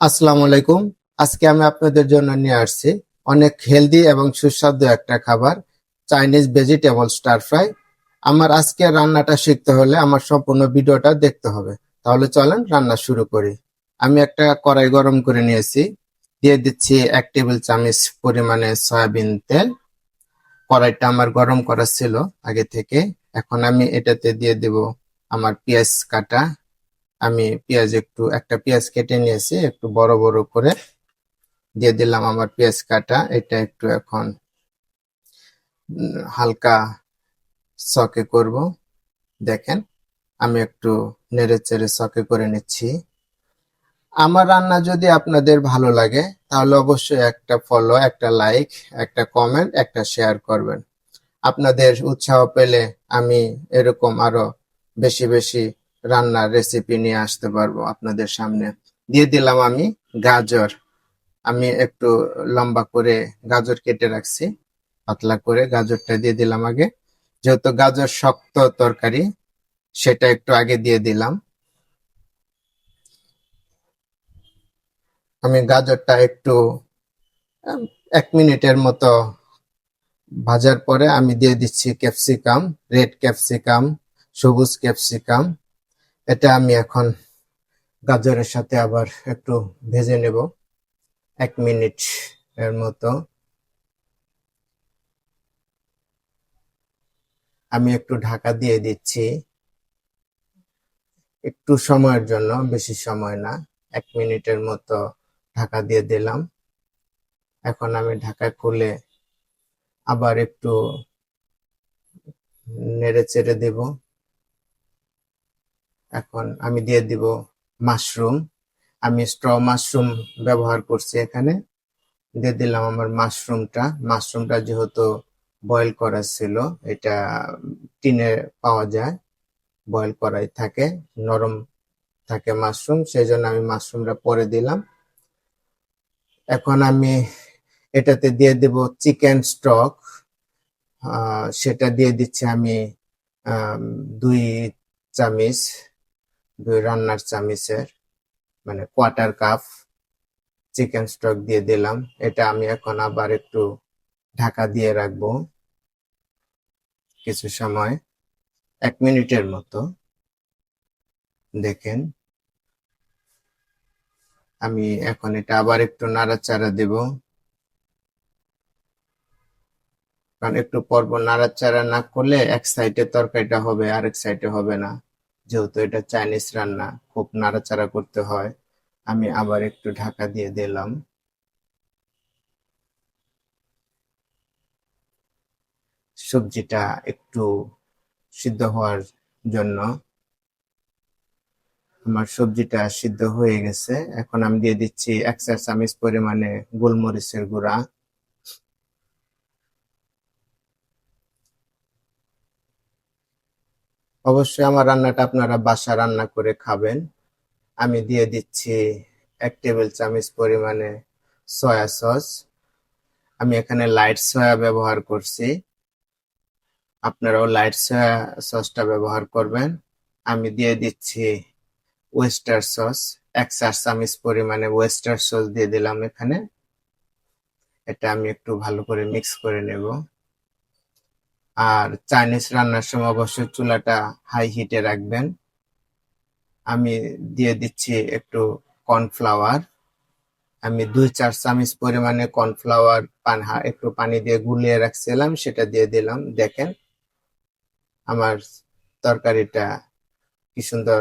আসসালামু আলাইকুম। আজকে আমি আপনাদের জন্য নিয়ে আসছি অনেক হেলদি এবং সুস্বাদু একটা খাবার, চাইনিজ ভেজিটেবল স্টার ফ্রাই। আমার আজকে রান্নাটা শিখতে হলে আমার সম্পূর্ণ ভিডিওটা দেখতে হবে। তাহলে চলেন রান্না শুরু করি। আমি একটা কড়াই গরম করে নিয়েছি, দিয়ে দিচ্ছি 1 টেবিল চামচ পরিমাণে সয়াবিন তেল। কড়াইটা আমার গরম করা ছিল আগে থেকে। এখন আমি এটাতে দিয়ে দেব আমার পেঁয়াজ কাটা। আমি একটা পেঁয়াজ কেটে নিয়েছি একটু বড় বড় করে, দিয়ে দিলাম আমার পেঁয়াজ কাটা। এটা একটু এখন হালকা সকে করব। দেখেন, আমি একটু নেড়ে চেড়ে সকে করে নিচ্ছি। আমার রান্না যদি আপনাদের ভালো লাগে তাহলে অবশ্যই একটা ফলো, একটা লাইক, একটা কমেন্ট, একটা শেয়ার করবেন। আপনাদের উৎসাহ পেলে আমি এরকম আরো বেশি বেশি রান্নার রেসিপি নিয়ে আসতে পারবো আপনাদের সামনে। দিয়ে দিলাম আমি গাজর। আমি একটু লম্বা করে গাজর কেটে রাখছি, পাতলা করে গাজরটা দিয়ে দিলাম আগে। যেহেতু গাজর শক্ত তরকারি, সেটা একটু আগে দিয়ে দিলাম। আমি গাজরটা একটু আম, 1 মিনিটের মতো ভাজার পরে আমি দিয়ে দিচ্ছি ক্যাপসিকাম, রেড ক্যাপসিকাম, সবুজ ক্যাপসিকাম। এটা আমি এখন গাজরের সাথে আবার একটু ভেজে নেব 1 মিনিট এর মতো। আমি একটু ঢাকা দিয়ে দিচ্ছি একটু সময়ের জন্য, বেশি সময় না, 1 মিনিটের মতো ঢাকা দিয়ে দিলাম। এখন আমি ঢাকা খুলে আবার একটু নেড়ে চেড়ে দেব। এখন আমি দিয়ে দিব মাশরুম। আমি স্ট্র মাশরুম ব্যবহার করছি এখানে। দিয়ে দিলাম আমার মাশরুমটা। মাশরুমটা যেহেতু বয়েল করা ছিল, এটা টিনে পাওয়া যায়, বয়েল করাই থাকে, নরম থাকে মাশরুম, সেই জন্য আমি মাশরুমটা পরে দিলাম। এখন আমি এটাতে দিয়ে দেব চিকেন স্টক। সেটা দিয়ে দিচ্ছি আমি আম, 2 চামচ, 2 রান্নার চামচের মানে কোয়ার্টার কাপ চিকেন স্টক দিয়ে দিলাম। এটা আমি এখন আবার একটু ঢাকা দিয়ে রাখবো কিছু সময়, 1 মিনিটের মতো। দেখেন, আমি এখন এটা আবার একটু নাড়াচাড়া দেব, কারণ একটু পরপর নাড়াচাড়া না করলে এক সাইডে তরকারিটা হবে, আরেক সাইডে হবে না। যেহেতু এটা চাইনিজ রান্না, খুব নাড়াচাড়া করতে হয়। আমি আবার একটু ঢাকা দিয়ে দিলাম। সবজিটা একটু সিদ্ধ হওয়ার জন্য। আমার সবজিটা সিদ্ধ হয়ে গেছে। এখন আমি দিয়ে দিচ্ছি 1 চা চামচ পরিমাণে গোলমরিচের গুঁড়া। অবশ্যই আমার রান্নাটা আপনারা বাসা রান্না করে খাবেন। আমি দিয়ে দিচ্ছি 1 টেবিল চামচ পরিমাণে সয়া সস। আমি এখানে লাইট সয়া ব্যবহার করছি, আপনারাও লাইট সয়া সসটা ব্যবহার করবেন। আমি দিয়ে দিচ্ছি ওয়েস্টার সস, 1 চা চামচ পরিমাণে ওয়েস্টার সস দিয়ে দিলাম এখানে। এটা আমি একটু ভালো করে মিক্স করে নেব। আর চাইনিজ রান্নার সময় অবশ্যই চুলাটা হাই হিটে রাখবেন। আমি দিয়ে দিচ্ছি একটু কর্নফ্লাওয়ার। আমি 2-4 চামচ পরিমাণে কর্নফ্লাওয়ার একটু পানি দিয়ে গুলিয়ে রাখছিলাম, সেটা দিয়ে দিলাম। দেখেন, আমার তরকারিটা কি সুন্দর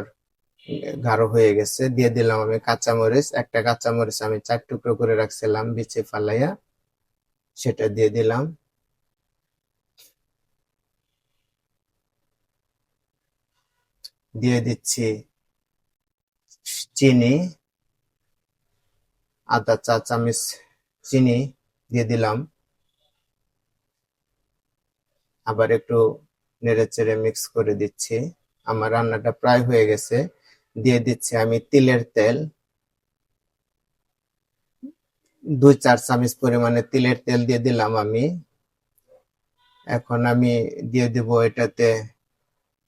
গাঢ় হয়ে গেছে। দিয়ে দিলাম আমি কাঁচামরিচ। একটা কাঁচামরিচ আমি 4 টুকরো করে রাখছিলাম বিচে ফালাইয়া, সেটা দিয়ে দিলাম। দিয়ে দিচ্ছি চিনি, 1/2 চা চামচ চিনি দিয়ে দিলাম। আবার একটু নেড়ে চেড়ে মিক্স করে দিচ্ছি। আমার রান্নাটা প্রায় হয়ে গেছে। দিয়ে দিচ্ছি আমি তিলের তেল, 2-4 চামচ পরিমাণে তিলের তেল দিয়ে দিলাম আমি। এখন আমি দিয়ে দেব এটাতে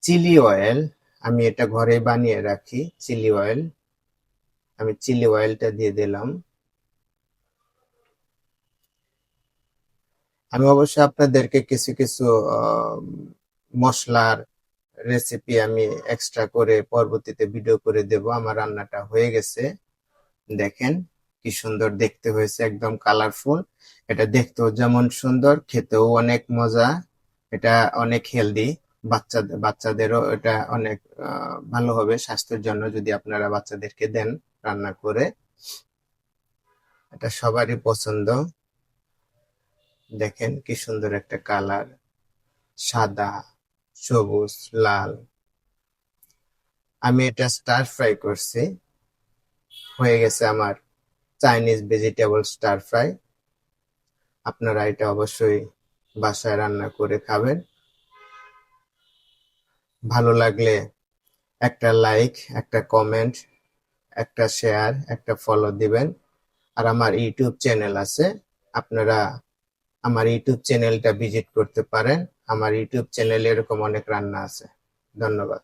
চিলি অয়েল। আমি এটা ঘরে বানিয়ে রাখি, চিলি অয়েল। আমি চিলি অয়েলটা দিয়ে দিলাম। আমি অবশ্যই আপনাদেরকে কিছু কিছু মশলার রেসিপি আমি এক্সট্রা করে পরবর্তীতে ভিডিও করে দেব। আমার রান্নাটা হয়ে গেছে, দেখেন কি সুন্দর দেখতে হয়েছে, একদম কালারফুল। এটা দেখতেও যেমন সুন্দর, খেতেও অনেক মজা। এটা অনেক হেলদি, বাচ্চাদেরও এটা অনেক ভালো হবে স্বাস্থ্যের জন্য যদি আপনারা বাচ্চাদেরকে দেন রান্না করে। এটা সবারই পছন্দ। দেখেন কি সুন্দর একটা কালার, সাদা, সবুজ, লাল। আমি এটা স্টার ফ্রাই করছি, হয়ে গেছে আমার চাইনিজ ভেজিটেবল স্টার ফ্রাই। আপনারা এটা অবশ্যই বাসায় রান্না করে খাবেন। ভালো লাগলে একটা লাইক, একটা কমেন্ট, একটা শেয়ার, একটা ফলো দিবেন। আর আমার ইউটিউব চ্যানেল আছে, আপনারা আমার ইউটিউব চ্যানেলটা ভিজিট করতে পারেন। আমার ইউটিউব চ্যানেলে এরকম অনেক রান্না আছে। ধন্যবাদ।